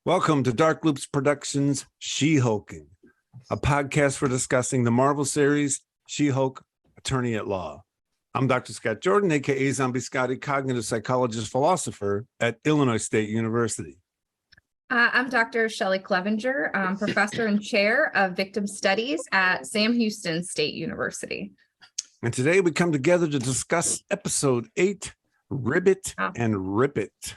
Welcome to Dark Loops Productions She-Hulking, a podcast for discussing the Marvel series She-Hulk, Attorney at Law. I'm Dr. Scott Jordan, aka Zombie Scotty, cognitive psychologist, philosopher at Illinois State University. I'm Dr. Shelly Clevenger, professor and chair of victim studies at Sam Houston State University. And today we come together to discuss episode 8, Ribbit and Rip It.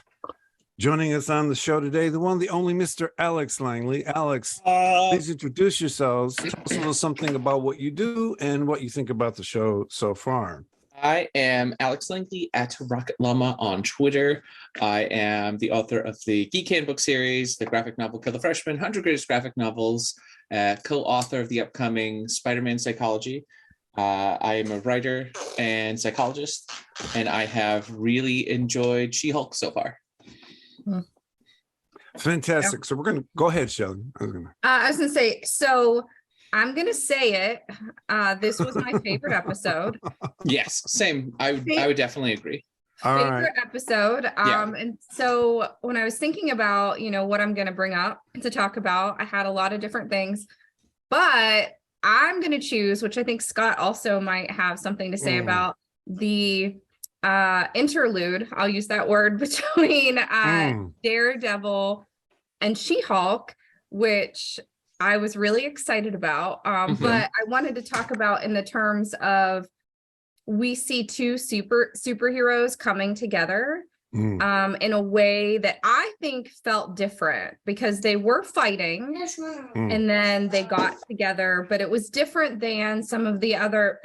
Joining us on the show today, the one, the only Mr. Alex Langley. Alex, please introduce yourselves. Tell us a little something about what you do and what you think about the show so far. I am Alex Langley at Rocket Llama on Twitter. I am the author of the Geek Handbook series, the graphic novel Kill the Freshman, 100 Greatest Graphic Novels, co-author of the upcoming Spider-Man Psychology. I am a writer and psychologist, and I have really enjoyed She-Hulk so far. Fantastic. Yeah. So we're going to go ahead, Sheldon. I was going to say, so I'm going to say it. This was my favorite episode. Yes, same. I would definitely agree. Favorite episode. And so when I was thinking about, what I'm going to bring up to talk about, I had a lot of different things, but I'm going to choose, which I think Scott also might have something to say about, the interlude, I'll use that word, between Daredevil and She-Hulk, which I was really excited about. But I wanted to talk about in the terms of, we see two superheroes coming together in a way that I think felt different, because they were fighting and then they got together, but it was different than some of the other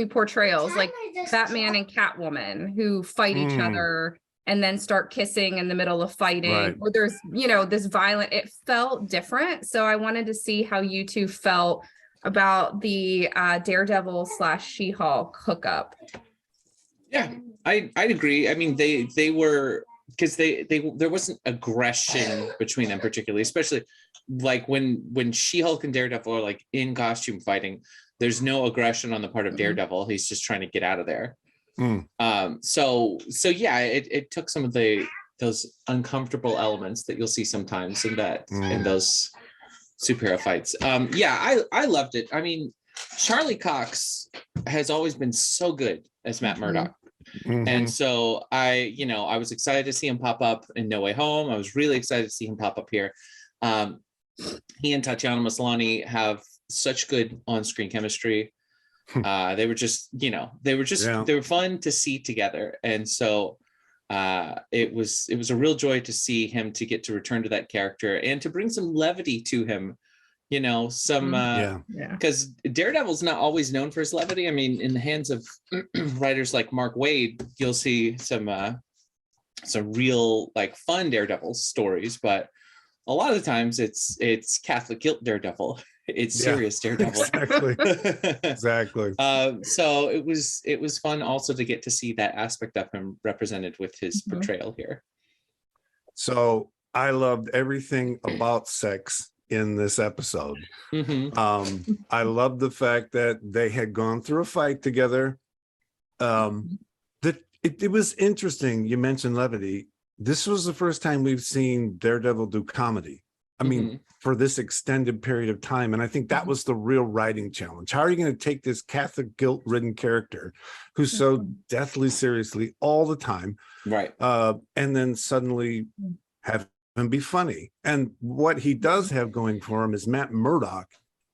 portrayals, like Batman and Catwoman, who fight each other and then start kissing in the middle of fighting, or there's this violent, it felt different. So I wanted to see how you two felt about the Daredevil / She-Hulk hookup. Yeah, I'd agree. I mean, they were, because there wasn't aggression between them particularly, especially like when She-Hulk and Daredevil are like in costume fighting. There's no aggression on the part of Daredevil. He's just trying to get out of there. So yeah, it took some of those uncomfortable elements that you'll see sometimes in those superhero fights. I loved it. I mean, Charlie Cox has always been so good as Matt Murdock. And so I was excited to see him pop up in No Way Home. I was really excited to see him pop up here. He and Tatiana Maslany have such good on-screen chemistry. They were just, they were fun to see together. And so it was a real joy to see him, to get to return to that character and to bring some levity to him. Because Daredevil's not always known for his levity. I mean, in the hands of writers like Mark Waid, you'll see some real like fun Daredevil stories, but a lot of the times it's Catholic guilt Daredevil. It's serious Daredevil. Exactly. So it was fun also to get to see that aspect of him represented with his portrayal here. So I loved everything about sex in this episode. I love the fact that they had gone through a fight together. That it was interesting. You mentioned levity. This was the first time we've seen Daredevil do comedy. I mean, for this extended period of time. And I think that was the real writing challenge. How are you going to take this Catholic guilt-ridden character who's so deathly seriously all the time, and then suddenly have and be funny? And what he does have going for him is Matt Murdock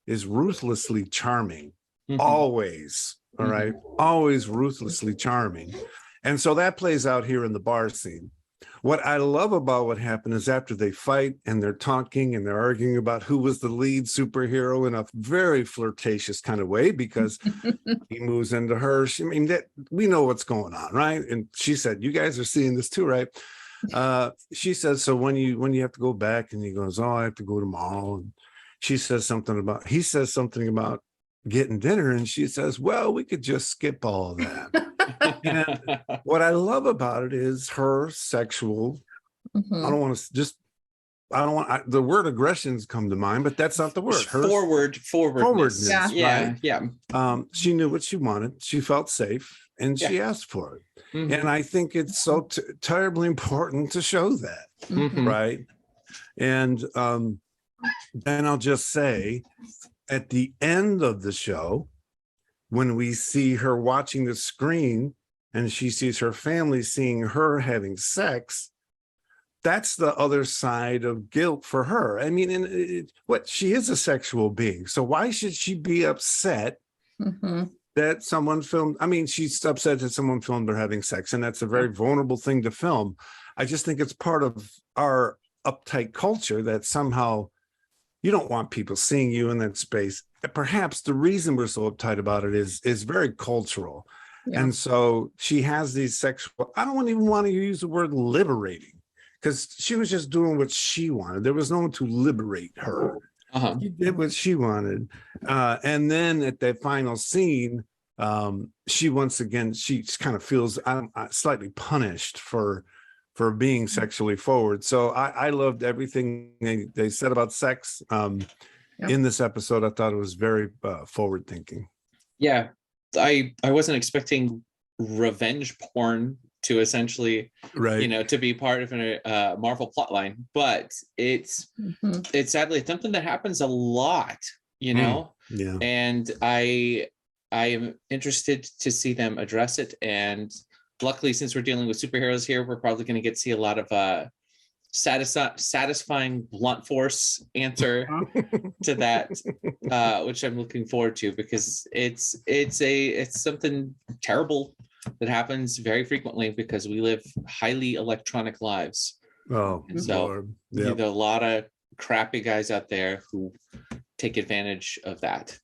is ruthlessly charming, always, all right, always ruthlessly charming. And so that plays out here in the bar scene. What I love about what happened is after they fight and they're talking and they're arguing about who was the lead superhero in a very flirtatious kind of way, because he moves into her. We know what's going on, right? And she said, you guys are seeing this too, right? She says, so when you have to go back, and he goes, oh, I have to go tomorrow. And he says something about getting dinner. And she says, well, we could just skip all of that. And what I love about it is her sexual, the word aggressions come to mind, but that's not the word. Her forwardness. Right? She knew what she wanted. She felt safe, and she asked for it. And I think it's so terribly important to show that, right? And then I'll just say, at the end of the show, when we see her watching the screen and she sees her family seeing her having sex, that's the other side of guilt for her. I mean, she is a sexual being. So why should she be upset that someone filmed? I mean, she's upset that someone filmed her having sex, and that's a very vulnerable thing to film. I just think it's part of our uptight culture that somehow you don't want people seeing you in that space. Perhaps the reason we're so uptight about it is very cultural. Yeah. And so she has these sexual, I don't even want to use the word liberating, because she was just doing what she wanted. There was no one to liberate her. She did what she wanted. And then at that final scene, she once again, she kind of feels slightly punished for being sexually forward. So I loved everything they said about sex in this episode. I thought it was very forward thinking. Yeah. I wasn't expecting revenge porn to essentially, to be part of a Marvel plotline, but it's sadly something that happens a lot, and I am interested to see them address it. And luckily, since we're dealing with superheroes here, we're probably going to get to see a lot of satisfying blunt force answer to that, which I'm looking forward to, because it's something terrible that happens very frequently because we live highly electronic lives. Oh, and so there are a lot of crappy guys out there who take advantage of that.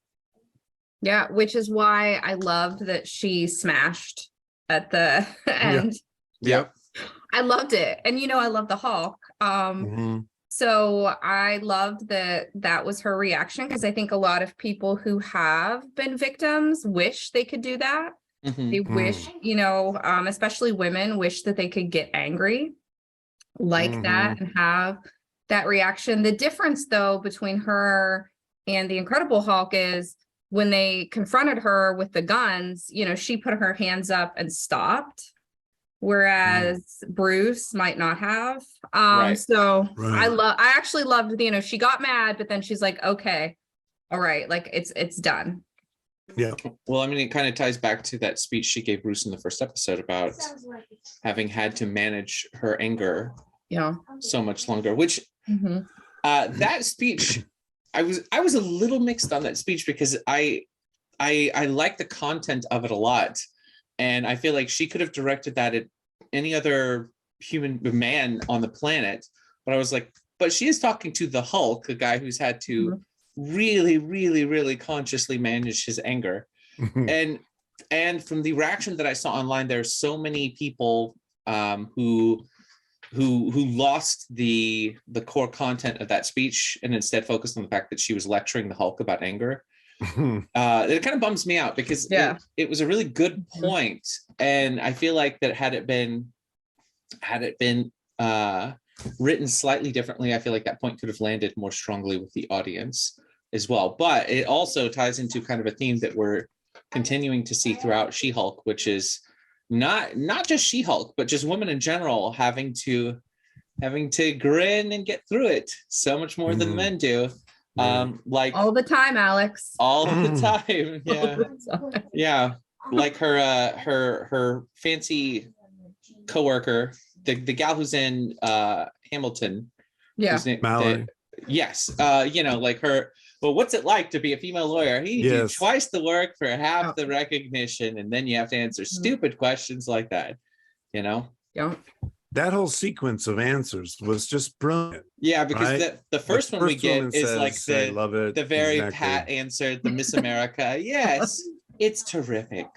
Yeah, which is why I loved that she smashed at the end. Yep. I loved it. And I love the Hulk. So I loved that was her reaction, because I think a lot of people who have been victims wish they could do that. They wish, especially women wish that they could get angry like that and have that reaction. The difference, though, between her and the Incredible Hulk is when they confronted her with the guns, she put her hands up and stopped, whereas Bruce might not have. So I actually loved, she got mad, but then she's like, okay, all right, like it's done. Yeah. Well, I mean, it kind of ties back to that speech she gave Bruce in the first episode about having had to manage her anger so much longer, which that speech, I was a little mixed on that speech, because I like the content of it a lot. And I feel like she could have directed that at any other human man on the planet. But I was like, but she is talking to the Hulk, a guy who's had to really, really, really consciously manage his anger. And from the reaction that I saw online, there's so many people who lost the core content of that speech and instead focused on the fact that she was lecturing the Hulk about anger. It kind of bums me out, because it was a really good point. And I feel like that had it been written slightly differently, I feel like that point could have landed more strongly with the audience as well. But it also ties into kind of a theme that we're continuing to see throughout She-Hulk, which is not just She-Hulk, but just women in general having to grin and get through it so much more than men do. Like all the time, Alex. All the time. Yeah. Like her fancy coworker, the gal who's in Hamilton. Yeah. Mallory. Yes. Like her. Well, what's it like to be a female lawyer? You do twice the work for half the recognition, and then you have to answer stupid questions like that. Yeah. That whole sequence of answers was just brilliant. Yeah, because the first one we get is like I love it. The very pat answer, the Miss America. Yes, it's terrific.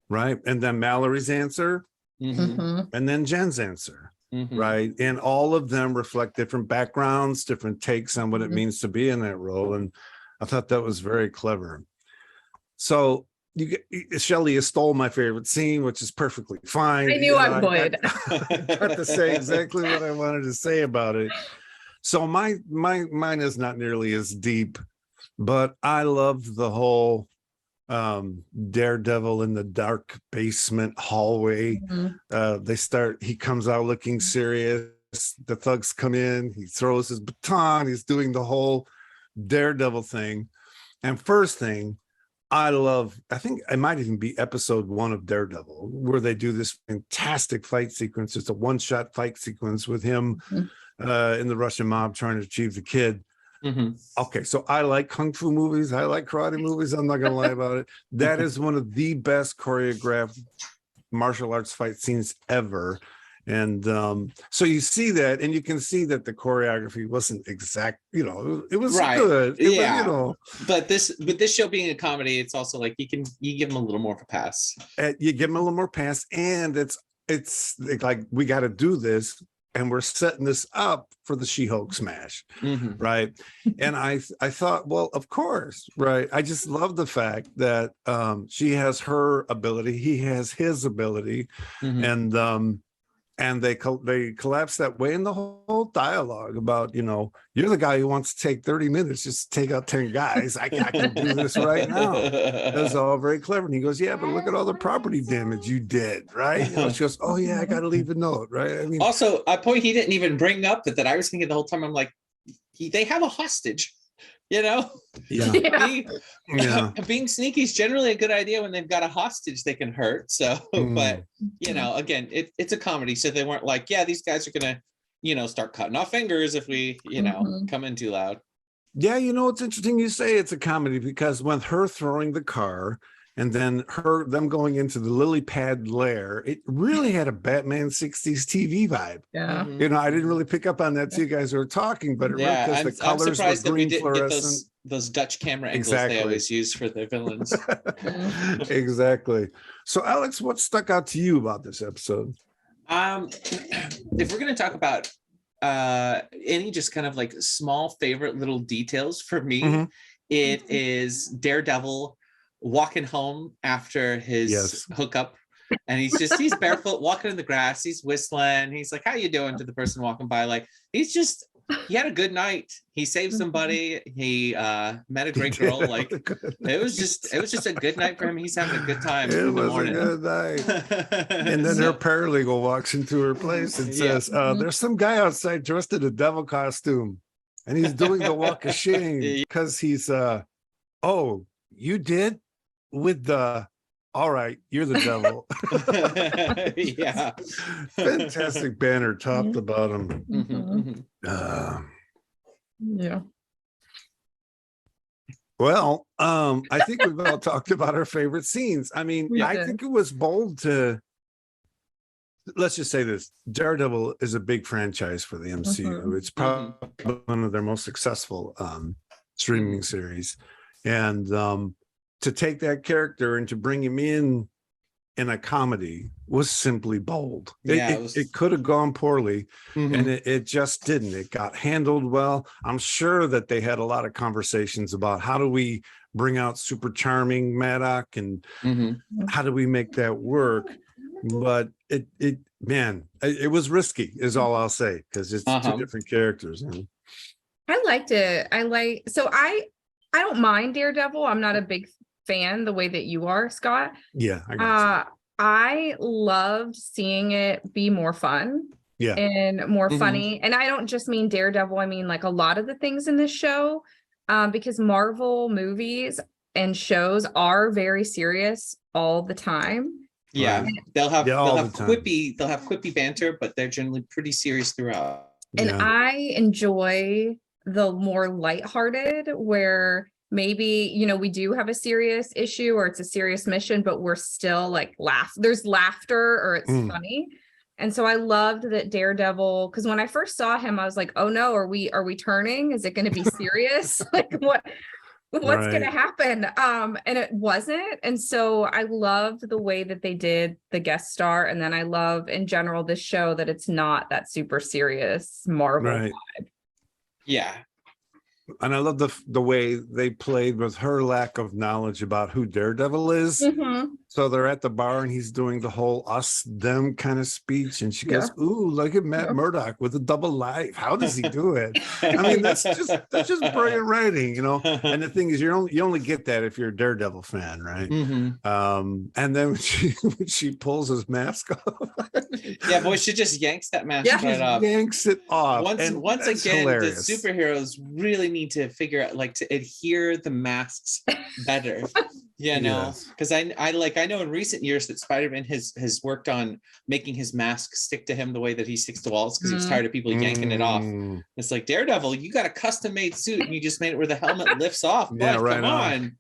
Right. And then Mallory's answer, and then Jen's answer. Right. And all of them reflect different backgrounds, different takes on what it means to be in that role. And I thought that was very clever. So Shelly stole my favorite scene, which is perfectly fine. I knew I would. I got to say exactly what I wanted to say about it. So mine is not nearly as deep, but I love the whole Daredevil in the dark basement hallway. He comes out looking serious, the thugs come in, he throws his baton, he's doing the whole Daredevil thing. And first thing, I think it might even be episode 1 of Daredevil, where they do this fantastic fight sequence. It's a one-shot fight sequence with him in the Russian mob trying to achieve the kid. Okay, so I like kung fu movies. I like karate movies. I'm not going to lie about it. That is one of the best choreographed martial arts fight scenes ever. And so you see that, and you can see that the choreography wasn't exact, it was good. But this show being a comedy, it's also like you give them a little more of a pass. You give them a little more pass, and it's like, we got to do this, and we're setting this up for the She-Hulk smash, right? And I thought, well, of course, right? I just love the fact that she has her ability, he has his ability, and they collapse that way in the whole dialogue about, you're the guy who wants to take 30 minutes just to take out 10 guys. I can do this right now. That's all very clever. And he goes, yeah, but look at all the property damage you did, right? She goes, oh yeah, I got to leave a note, right? I mean, also a point he didn't even bring up that I was thinking the whole time. I'm like, they have a hostage. Being sneaky is generally a good idea when they've got a hostage they can hurt. So, but again, it's a comedy, so they weren't like, yeah, these guys are gonna, start cutting off fingers if we, come in too loud. Yeah, it's interesting you say it's a comedy, because when her throwing the car and then them going into the lily pad lair, it really had a Batman 60s TV vibe. Yeah. I didn't really pick up on that till you guys were talking, but because the colors were green fluorescent. Those Dutch camera angles they always use for their villains. Exactly. So Alex, what stuck out to you about this episode? If we're going to talk about any just kind of like small favorite little details for me, it is Daredevil walking home after his hookup, and he's barefoot walking in the grass, he's whistling, he's like, how you doing, to the person walking by, like he had a good night, he saved somebody, he met a great girl, like it was just a good night for him, he's having a good time in the morning. A good night. And then her paralegal walks into her place and says, there's some guy outside dressed in a devil costume, and he's doing the walk of shame because he's oh, you did with the, all right, you're the devil. Yeah. Fantastic banner top to bottom. Yeah. Well, I think we've all talked about our favorite scenes. I mean, I think it was bold to, let's just say this, Daredevil is a big franchise for the MCU. It's probably one of their most successful streaming series. And to take that character and to bring him in a comedy was simply bold. It could have gone poorly, and it just didn't. It got handled well. I'm sure that they had a lot of conversations about how do we bring out super charming Maddock, and how do we make that work. But it was risky, is all I'll say, because it's two different characters. I liked it. I don't mind Daredevil. I'm not a big fan the way that you are, Scott. Yeah, I loved seeing it be more fun, and more funny. And I don't just mean Daredevil, I mean like a lot of the things in this show, because Marvel movies and shows are very serious all the time. Yeah, they'll have quippy banter, but they're generally pretty serious throughout. And I enjoy the more lighthearted, where maybe, we do have a serious issue or it's a serious mission, but we're still like there's laughter, or it's funny. And so I loved that Daredevil, because when I first saw him, I was like, oh no, are we turning? Is it going to be serious? Like what's going to happen? And it wasn't. And so I loved the way that they did the guest star. And then I love in general this show that it's not that super serious Marvel vibe. Yeah. And I love the way they played with her lack of knowledge about who Daredevil is. So they're at the bar and he's doing the whole us them kind of speech, and she goes, "Ooh, look at Matt Murdock with a double life. How does he do it?" I mean, that's just brilliant writing, you know. And the thing is, you only get that if you're a Daredevil fan, right? And then when she pulls his mask off, yeah, boy, she just yanks that mask right off. Yanks it off. Once again, hilarious. the superheroes really need to figure out, like, to adhere the masks better. You know, because I know in recent years that Spider-Man has worked on making his mask stick to him the way that he sticks to walls, because he was tired of people yanking it off. It's like, Daredevil, you got a custom-made suit and you just made it where the helmet lifts off. Yeah, Bud, right come on.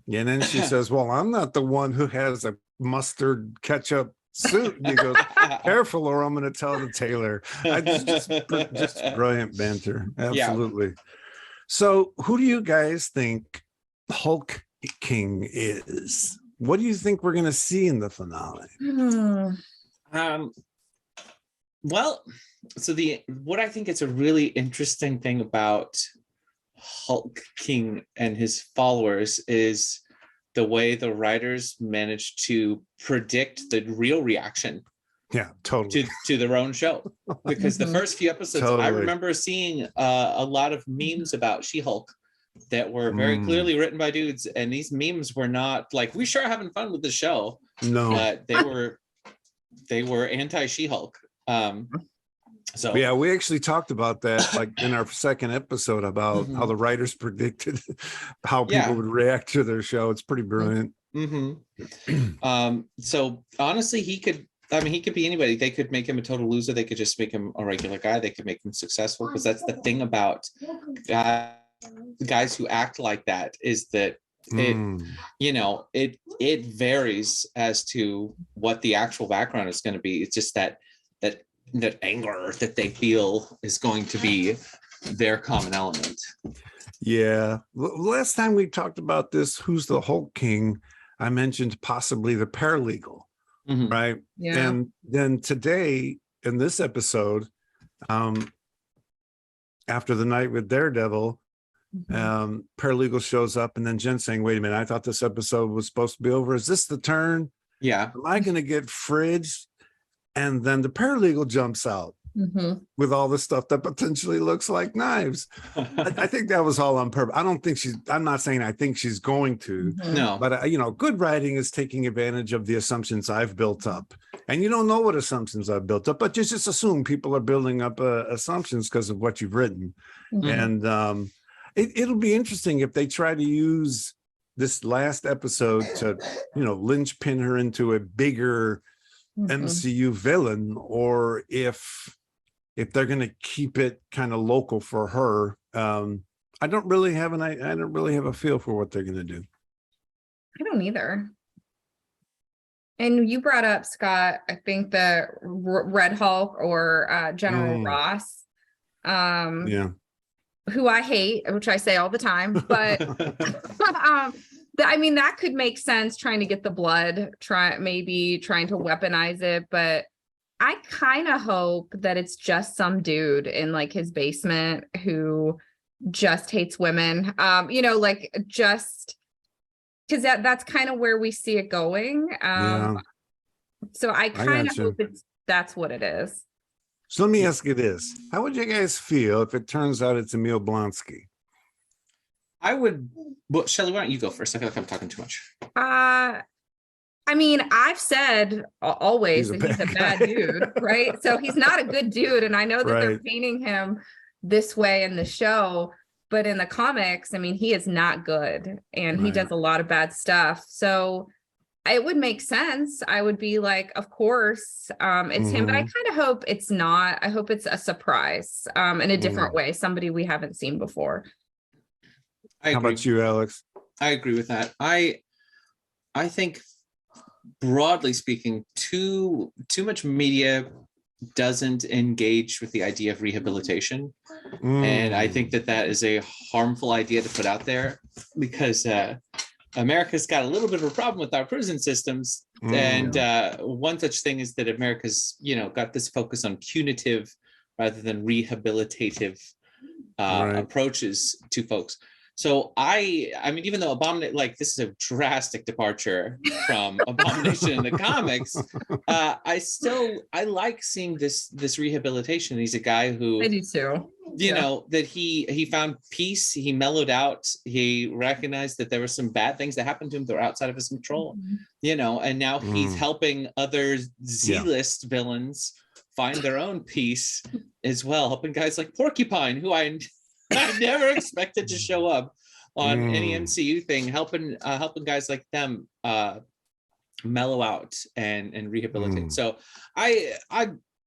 Yeah, and then she says, "Well, I'm not the one who has a mustard ketchup suit." And he goes, "Careful, or I'm going to tell the tailor." Just brilliant banter. Absolutely. So, who do you guys think Hulk King is? What do you think we're going to see in the finale? Well, so what I think is a really interesting thing about Hulk King and his followers is the way the writers managed to predict the real reaction totally to their own show. Because the first few episodes, I remember seeing a lot of memes about She-Hulk that were very clearly written by dudes, and these memes were not like, "We sure are having fun with the show." No, they were anti-She-Hulk. So yeah, we actually talked about that, like in our second episode, about how the writers predicted how people would react to their show. It's pretty brilliant. So honestly, he could be anybody. They could make him a total loser. They could just make him a regular guy. They could make him successful, because that's the thing about guys who act like that, is that it varies as to what the actual background is going to be. It's just that anger that they feel is going to be their common element. Yeah. Last time we talked about this, who's the Hulk King, I mentioned possibly the paralegal, right? Yeah. And then today in this episode, after the night with Daredevil, paralegal shows up, and then Jen's saying, "Wait a minute, I thought this episode was supposed to be over. Is this the turn? Yeah. Am I going to get fridged?" And then the paralegal jumps out with all the stuff that potentially looks like knives. I think that was all on purpose. I'm not saying I think she's going to. No. But, good writing is taking advantage of the assumptions I've built up. And you don't know what assumptions I've built up, but you just assume people are building up assumptions because of what you've written. And it'll be interesting if they try to use this last episode to, linchpin her into a bigger MCU villain, or if they're going to keep it kind of local for her. I don't really have a feel for what they're going to do. I don't either. And you brought up, Scott, I think the Red Hulk or General Ross, who I hate, which I say all the time, but I mean, that could make sense, trying to get the blood, trying to weaponize it. But I kind of hope that it's just some dude in like his basement who just hates women, just because that's kind of where we see it going. So I kind of hope that's what it is. So let me ask you this. How would you guys feel if it turns out it's Emil Blonsky? I would. Well, Shelly, why don't you go first? I feel like I'm talking too much. I mean, I've said always that he's a bad dude, right? So he's not a good dude, and I know that they're painting him this way in the show, but in the comics, I mean, he is not good, and he does a lot of bad stuff. So it would make sense. I would be like, of course, it's him, but I kind of hope it's not. I hope it's a surprise in a different way, somebody we haven't seen before. How about you, Alex? I agree with that. I think, broadly speaking, too much media doesn't engage with the idea of rehabilitation. And I think that is a harmful idea to put out there, because America's got a little bit of a problem with our prison systems. And one such thing is that America's, got this focus on punitive rather than rehabilitative approaches to folks. So I mean, even though Abomination, like this is a drastic departure from Abomination in the comics, I like seeing this rehabilitation. He's a guy who, I do too. you know, that he found peace, he mellowed out, he recognized that there were some bad things that happened to him that were outside of his control, you know, and now he's helping other Z-list villains find their own peace as well, helping guys like Porcupine, who I never expected to show up on any MCU thing, helping guys like them mellow out and rehabilitate. So I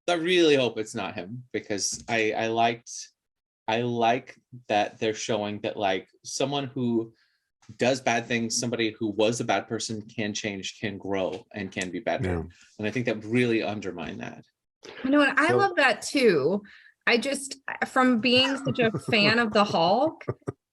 really hope it's not him, because I like that they're showing that like someone who does bad things, somebody who was a bad person can change, can grow, and can be better. And I think that really undermined that. You know, and I love that too. I just, from being such a fan of the Hulk,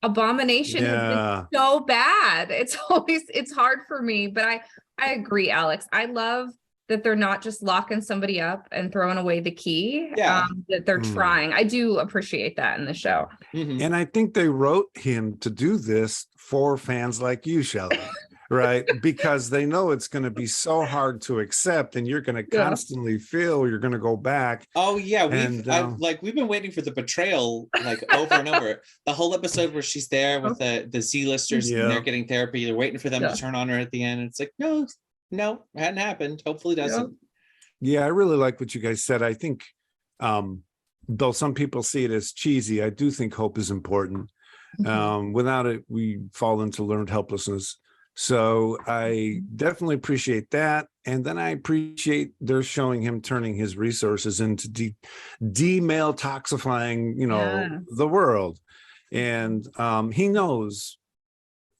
Abomination has been so bad. It's hard for me, but I agree, Alex. I love that they're not just locking somebody up and throwing away the key, that they're trying. I do appreciate that in the show. And I think they wrote him to do this for fans like you, Shelly, right? Because they know it's going to be so hard to accept, and you're going to constantly feel you're going to go back. Oh yeah, we've been waiting for the betrayal like over and over. The whole episode where she's there with the Z-listers and they're getting therapy, they're waiting for them to turn on her at the end. And it's like, no, hadn't happened. Hopefully doesn't. Yeah, I really like what you guys said. I think though some people see it as cheesy, I do think hope is important. Without it, we fall into learned helplessness. So I definitely appreciate that. And then I appreciate they're showing him turning his resources into de-male toxifying, the world. And he knows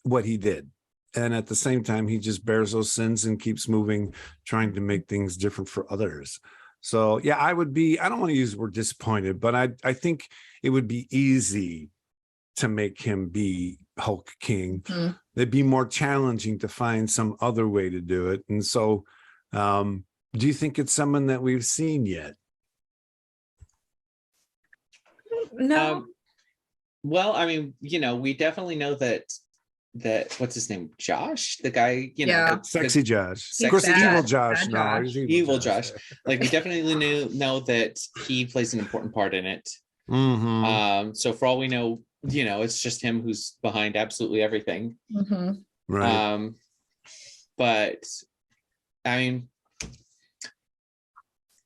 what he did. And at the same time, he just bears those sins and keeps moving, trying to make things different for others. So yeah, I don't want to use the word disappointed, but I think it would be easy to make him be Hulk King. It'd be more challenging to find some other way to do it. And so do you think it's someone that we've seen yet? No. Well, I mean, we definitely know that what's his name, Josh, the guy, sexy Josh. Of course, evil Josh. No, he's evil Josh. Like, we definitely know that he plays an important part in it. So for all we know, it's just him who's behind absolutely everything. Right. But I mean,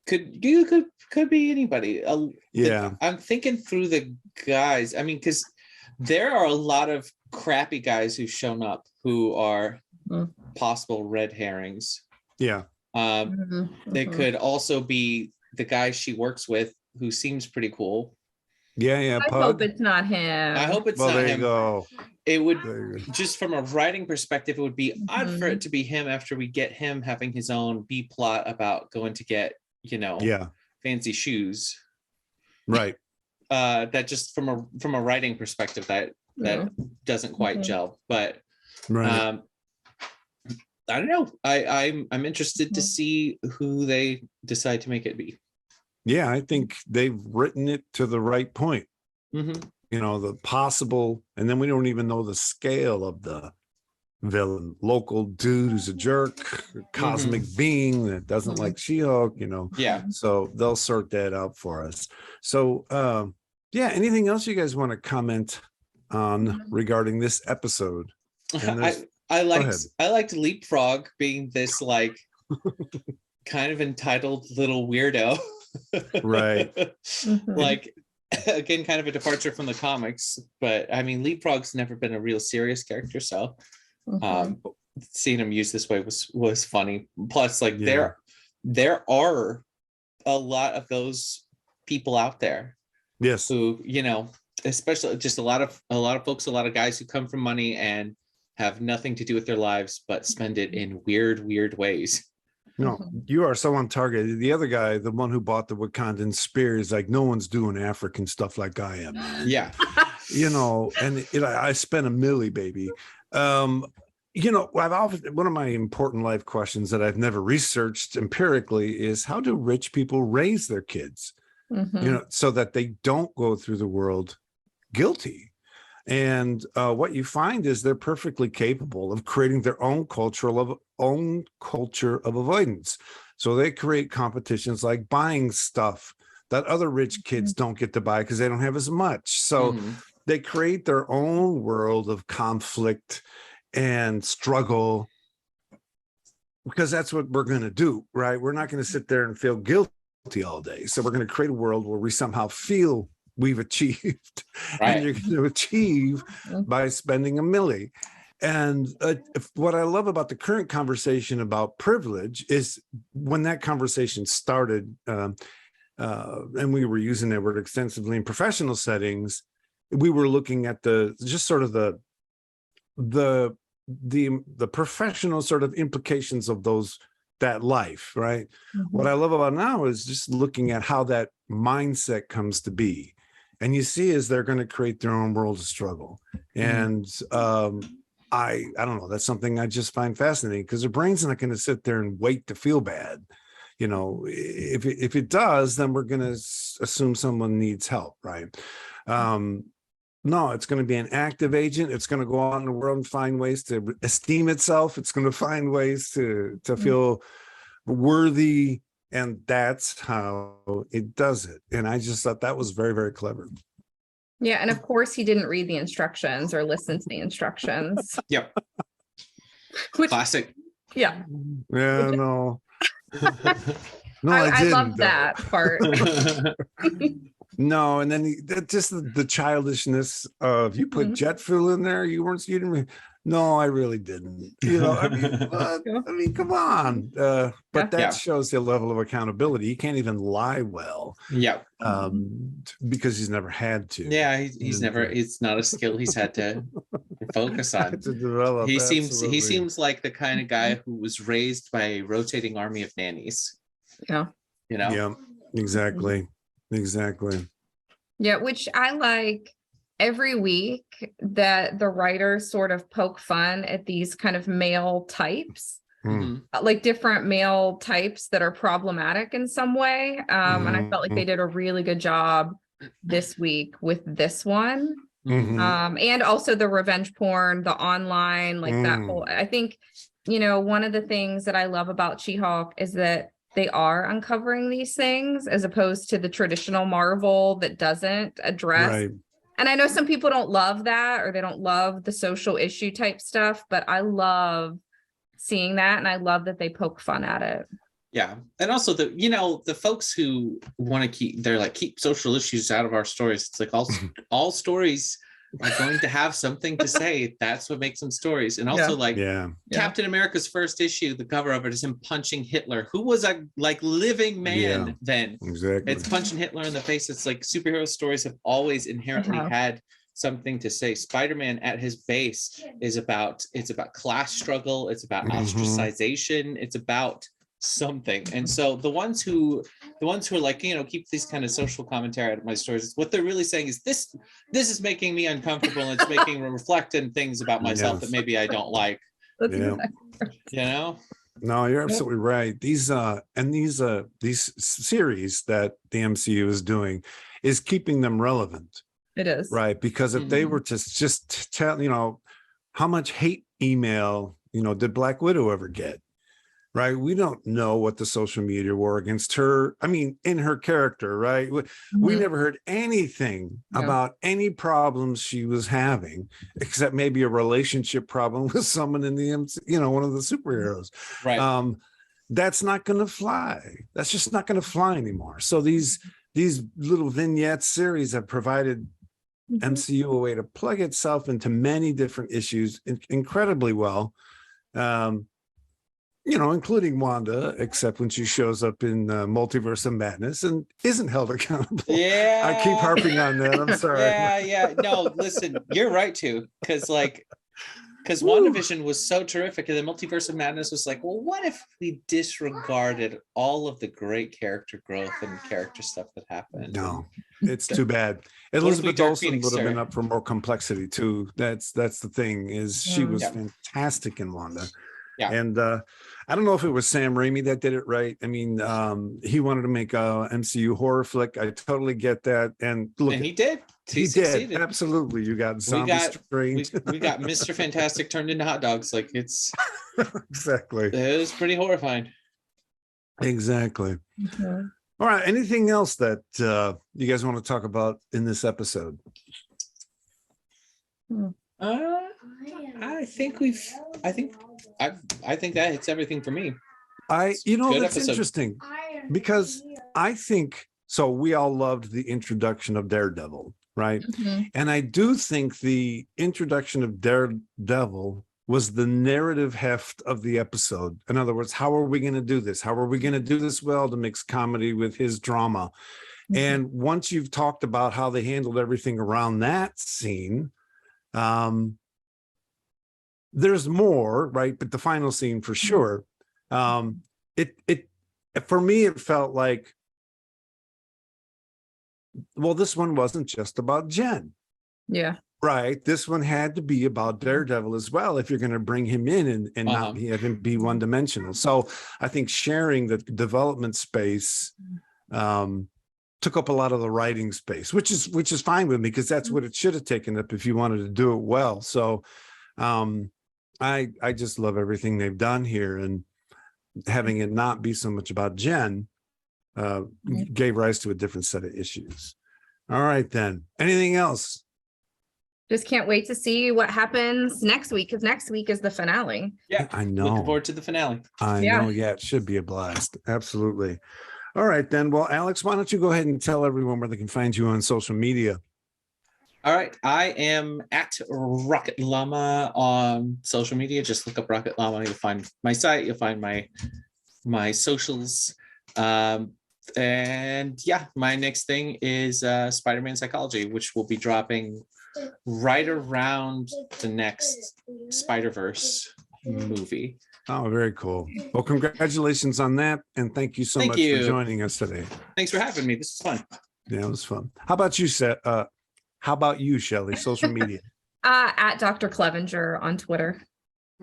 could be anybody. I'm thinking through the guys. I mean, because there are a lot of crappy guys who've shown up who are possible red herrings. They could also be the guy she works with, who seems pretty cool. I hope it's not him. I hope it's not there him. You go. It would, just from a writing perspective, it would be odd for it to be him after we get him having his own B plot about going to get, fancy shoes. Right. That just from a writing perspective, that doesn't quite gel. But I don't know. I'm interested to see who they decide to make it be. Yeah, I think they've written it to the right point. The possible, and then we don't even know the scale of the villain. Local dude who's a jerk, cosmic being that doesn't like She-Hulk, So they'll sort that out for us. So anything else you guys want to comment on regarding this episode? I liked LeapFrog being this like kind of entitled little weirdo. Right. Like, again, kind of a departure from the comics, but I mean, LeapFrog's never been a real serious character, so seeing him used this way was funny. Plus, like, there are a lot of those people out there, who especially just a lot of folks, a lot of guys who come from money and have nothing to do with their lives but spend it in weird ways. No, you are so on target. The other guy, the one who bought the Wakandan spear, is like, no one's doing African stuff like I am, man. Yeah. And I spent $1 million, baby. I've often, one of my important life questions that I've never researched empirically is, how do rich people raise their kids? So that they don't go through the world guilty. And what you find is they're perfectly capable of creating their own culture of avoidance. So they create competitions like buying stuff that other rich kids don't get to buy because they don't have as much. So they create their own world of conflict and struggle, because that's what we're going to do, right? We're not going to sit there and feel guilty all day. So we're going to create a world where we somehow feel we've achieved, and you're going to achieve by spending a milli. And what I love about the current conversation about privilege is when that conversation started, and we were using that word extensively in professional settings, we were looking at the professional sort of implications of that life, right? What I love about now is just looking at how that mindset comes to be. And you see, is they're going to create their own world of struggle. And I don't know, that's something I just find fascinating, because their brain's not going to sit there and wait to feel bad. You know, if it does, then we're going to assume someone needs help, right? No, it's going to be an active agent. It's going to go out in the world and find ways to esteem itself. It's going to find ways to feel worthy. And that's how it does it. And I just thought that was very, very clever. Yeah. And of course, he didn't read the instructions or listen to the instructions. Yep. Classic. Yeah. Yeah, no. No, I didn't, love that part. No, and then just the childishness of, you put jet fuel in there, you didn't. No, I really didn't. You know, I mean, come on. But that shows the level of accountability. He can't even lie well. Yeah. Because he's never had to. Yeah, it's not a skill he's had to focus on. To develop. He seems like the kind of guy who was raised by a rotating army of nannies. Yeah. You know? Yeah, exactly. Exactly. Yeah, which I like every week that the writers sort of poke fun at these kind of male types, like different male types that are problematic in some way. And I felt like they did a really good job this week with this one. And also the revenge porn, the online, like that whole, I think, you know, one of the things that I love about She-Hulk is that they are uncovering these things as opposed to the traditional Marvel that doesn't address. Right. And I know some people don't love that, or they don't love the social issue type stuff, but I love seeing that. And I love that they poke fun at it. Yeah. And also the folks who want to keep social issues out of our stories. It's like all stories are going to have something to say. That's what makes them stories. And also Captain America's first issue, the cover of it is him punching Hitler, who was a living man then. Exactly. It's punching Hitler in the face. It's like superhero stories have always inherently had something to say. Spider-Man at his base is about class struggle. It's about ostracization. It's about something. And so the ones who are like, you know, keep these kind of social commentary out of my stories, what they're really saying is this is making me uncomfortable, and it's making me reflect on things about myself that maybe I don't like. You know? No, you're absolutely right. These series that the MCU is doing is keeping them relevant. It is. Right. Because if they were to just tell, you know, how much hate email, you know, did Black Widow ever get? Right. We don't know what the social media war against her. I mean, in her character. Right. We never heard anything about any problems she was having, except maybe a relationship problem with someone in the, you know, one of the superheroes. Right. That's not going to fly. That's just not going to fly anymore. So these little vignette series have provided MCU a way to plug itself into many different issues incredibly well. You know, including Wanda, except when she shows up in Multiverse of Madness and isn't held accountable. Yeah. I keep harping on that. I'm sorry. Yeah. No, listen, you're right too. Because WandaVision was so terrific. And the Multiverse of Madness was like, well, what if we disregarded all of the great character growth and character stuff that happened? No, it's too bad. Elizabeth Olsen would have been up for more complexity too. That's the thing, is she was fantastic in Wanda. Yeah. And I don't know if it was Sam Raimi that did it right. I mean, he wanted to make a MCU horror flick. I totally get that. And look, And he did. He succeeded. did. Absolutely. You got Zombie Strange. we got Mr. Fantastic turned into hot dogs. Like it's exactly. It was pretty horrifying. Exactly. Okay. All right. Anything else that you guys want to talk about in this episode? I think that hits everything for me. That's episode. Interesting because I think so. We all loved the introduction of Daredevil, right? Mm-hmm. And I do think the introduction of Daredevil was the narrative heft of the episode. In other words, how are we going to do this? How are we going to do this well to mix comedy with his drama? Mm-hmm. And once you've talked about how they handled everything around that scene, there's more, right? But the final scene for sure. It for me, it felt like, well, this one wasn't just about Jen. Yeah. Right. This one had to be about Daredevil as well, if you're going to bring him in and not have him be one-dimensional. So I think sharing the development space took up a lot of the writing space, which is fine with me because that's what it should have taken up if you wanted to do it well. So I just love everything they've done here, and having it not be so much about Jen gave rise to a different set of issues. All right, then. Anything else? Just can't wait to see what happens next week, because next week is the finale. Yeah, I know. Looking forward to the finale. I know. Yeah, it should be a blast. Absolutely. All right, then. Well, Alex, why don't you go ahead and tell everyone where they can find you on social media? All right. I am at Rocket Llama on social media. Just look up Rocket Llama. You'll find my site. You'll find my socials. And yeah, my next thing is Spider-Man Psychology, which will be dropping right around the next Spider-Verse movie. Oh, very cool. Well, congratulations on that. And thank you so much for joining us today. Thanks for having me. This is fun. Yeah, it was fun. How about you, Seth? How about you, Shelly? Social media. At Dr. Clevenger on Twitter.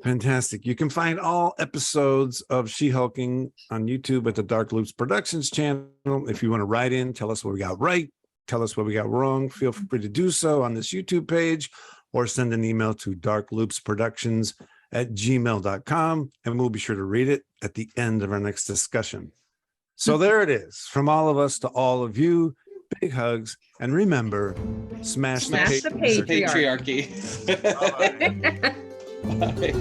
Fantastic. You can find all episodes of She-Hulking on YouTube at the Dark Loops Productions channel. If you want to write in, tell us what we got right, tell us what we got wrong, feel free to do so on this YouTube page, or send an email to darkloopsproductions@gmail.com, and we'll be sure to read it at the end of our next discussion. So there it is. From all of us to all of you, big hugs, and remember, smash the patriarchy. Bye.